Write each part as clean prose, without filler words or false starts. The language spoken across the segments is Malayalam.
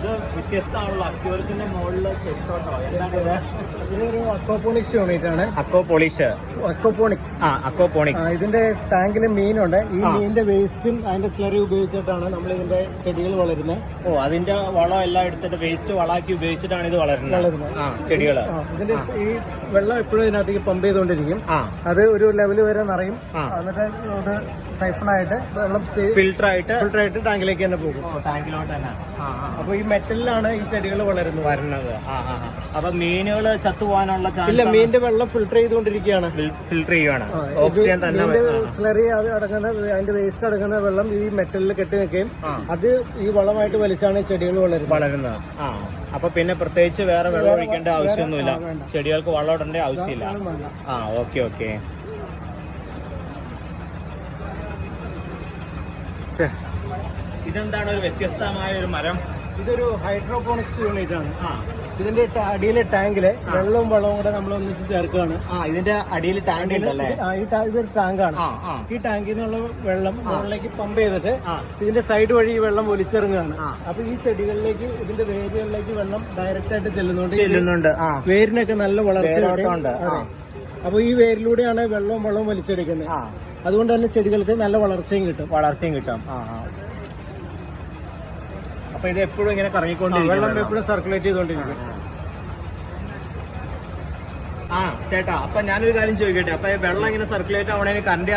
ഇത് വ്യത്യസ്തമാണല്ലോ അക്വേറിയത്തിന്റെ മുകളിൽ ചെടിത്തോട്ടോ. എന്താണ് ഇത്? ഇതൊരു അക്വാപോണിക്സ് യൂണിറ്റ് ആണ്. അക്വാപോളിഷ്. അക്വാപോണിക്സ്. അക്വാപോണിക്സ്. ഇതിന്റെ ടാങ്കിൽ മീനുണ്ട്. ഈ മീനിന്റെ വേസ്റ്റും അതിന്റെ സ്ലറി ഉപയോഗിച്ചിട്ടാണ് നമ്മൾ ഇതിന്റെ ചെടികൾ വളരുന്നത്. ഓ, അതിന്റെ വളം എല്ലാം എടുത്തിട്ട് വേസ്റ്റ് വളാക്കി ഉപയോഗിച്ചിട്ടാണ് ഇത് വളരുന്നത് ചെടികള്. ഇതിന്റെ ഈ വെള്ളം എപ്പോഴും ഇതിനകത്തേക്ക് പമ്പ് ചെയ്തുകൊണ്ടിരിക്കും. അത് ഒരു ലെവൽ വരെ നിറയും. എന്നിട്ട് അത് സൈഫണായിട്ട് വെള്ളം ഫിൽട്ടർ ആയിട്ട് ടാങ്കിലേക്ക് തന്നെ പോകും. ടാങ്കിലോട്ട് തന്നെ. അപ്പൊ ഈ മെറ്റലിലാണ് ഈ ചെടികൾ വരുന്നത്. അപ്പൊ മീനുകൾ ചത്തുപോകാനുള്ള ഇല്ല, മീനിന്റെ വെള്ളം ഫിൽട്ടർ ചെയ്തുകൊണ്ടിരിക്കുകയാണ്. ഫിൽട്ടർ ചെയ്യുകയാണ്. ഓക്സിജൻ തന്നെ സ്ലറി അത് അടങ്ങുന്ന അതിന്റെ വേസ്റ്റ് അടങ്ങുന്ന വെള്ളം ഈ മെറ്റലിൽ കെട്ടി നിൽക്കുകയും അത് ഈ വളമായിട്ട് വലിച്ചാണ് ചെടികൾ വളരുന്നത്. അപ്പൊ പിന്നെ പ്രത്യേകിച്ച് വേറെ വെള്ളം ഒഴിക്കേണ്ട ആവശ്യമൊന്നുമില്ല. ചെടികൾക്ക് വളം ഇടേണ്ട ആവശ്യമില്ല. ഓക്കെ. ഇതെന്താണ് ഒരു വ്യത്യസ്തമായ ഒരു മരം? ഇതൊരു ഹൈഡ്രോപോണിക്സ് യൂണിറ്റ് ആണ്. ഇതിന്റെ അടിയിലെ ടാങ്കില് വെള്ളവും വളവും കൂടെ നമ്മൾ ഒന്നിച്ച് ചേർക്കുകയാണ്. ഇതിന്റെ അടിയിൽ ടാങ്ക് ഉണ്ടല്ലേ? ഇതൊരു ടാങ്കാണ്. ഈ ടാങ്കിൽ നിന്നുള്ള വെള്ളം മുകളിലേക്ക് പമ്പ് ചെയ്തിട്ട് ഇതിന്റെ സൈഡ് വഴി ഈ വെള്ളം ഒലിച്ചിറങ്ങുകയാണ്. അപ്പൊ ഈ ചെടികളിലേക്ക് ഇതിന്റെ വേരുകളിലേക്ക് വെള്ളം ഡയറക്റ്റ് ആയിട്ട് ചെല്ലുന്നുണ്ട്. വേരിനൊക്കെ നല്ല വളർച്ച. അപ്പൊ ഈ വേരിലൂടെയാണ് വെള്ളവും വളവും വലിച്ചെടുക്കുന്നത്. അതുകൊണ്ട് തന്നെ ചെടികൾക്ക് നല്ല വളർച്ചയും കിട്ടും. അപ്പൊ ഇത് എപ്പോഴും ഇങ്ങനെ കറങ്ങിക്കൊണ്ടിരിക്കും. വെള്ളം എപ്പോഴും സർക്കുലേറ്റ് ചെയ്തോണ്ടിരിക്കും. ചേട്ടാ, അപ്പൊ ഞാനൊരു കാര്യം ചോദിക്കട്ടെ. അപ്പൊ വെള്ളം ഇങ്ങനെ സർക്കുലേറ്റ് ആവണേന് കറണ്ട്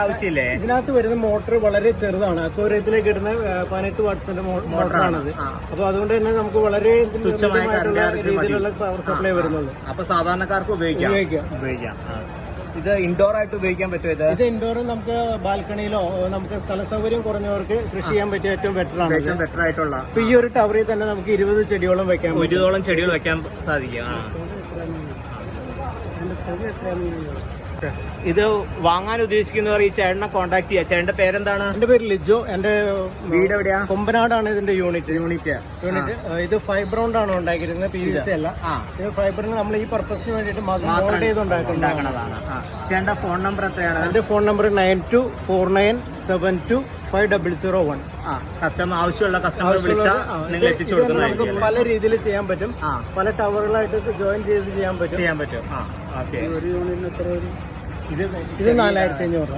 ആവശ്യമില്ലേ? ഇതിനകത്ത് വരുന്ന മോട്ടർ വളരെ ചെറുതാണ്. അക്വേറിയത്തിലേക്ക് ഇടുന്ന 18 വാട്ട്സിന്റെ മോട്ടറാണത്. അപ്പൊ അതുകൊണ്ട് തന്നെ നമുക്ക് വളരെ തുച്ഛമായ രീതിയിലുള്ള പവർ സപ്ലൈ വരുന്നുള്ളൂ. അപ്പൊ സാധാരണക്കാർക്ക് ഉപയോഗിക്കാം. ഇത് ഇൻഡോർ ആയിട്ട് ഉപയോഗിക്കാൻ പറ്റുമോ? ഇത് ഇൻഡോർ നമുക്ക് ബാൽക്കണിയിലോ നമുക്ക് സ്ഥല സൗകര്യം കുറഞ്ഞവർക്ക് കൃഷി ചെയ്യാൻ പറ്റിയ ഏറ്റവും ബെറ്റർ ആയിട്ടുള്ള. ഇപ്പൊ ഈ ഒരു ടവറിൽ തന്നെ നമുക്ക് 20 ചെടിയോളം വെക്കാം. 20ഓളം ചെടികൾ വെക്കാൻ സാധിക്കും. ഇത് വാങ്ങാൻ ഉദ്ദേശിക്കുന്നവർ ഈ ചേട്ടനെ കോൺടാക്ട് ചെയ്യാം. ചേട്ടന്റെ പേരെന്താണ്? എന്റെ പേര് ലിജോ. എന്റെ വീട് എവിടെയാ? കൊമ്പനാടാണ് ഇതിന്റെ യൂണിറ്റ്. ഇത് ഫൈബർ കൊണ്ടാണ് ഉണ്ടാക്കിയിരുന്നത്, PVC അല്ല. ഇത് ഫൈബറിന് നമ്മൾ ഈ പർപ്പസിന് വേണ്ടിയിട്ട് മോൾഡ് ചെയ്ത് ഉണ്ടാക്കുന്നതാണ്. ചേട്ടന്റെ ഫോൺ നമ്പർ എത്രയാണ്? എന്റെ ഫോൺ നമ്പർ 9249725001. കസ്റ്റമർ ആവശ്യമുള്ള കസ്റ്റമർ വിളിച്ചാൽ നിങ്ങൾ എത്തിച്ചു കൊടുക്കുന്നതായിരിക്കും. പല രീതിയിൽ ചെയ്യാൻ പറ്റും. പല ടവറുകളായിട്ട് ജോയിൻ ചെയ്ത് ചെയ്യാൻ പറ്റും. ഒരു യൂണിറ്റിന് എത്ര? ഇത് 4500.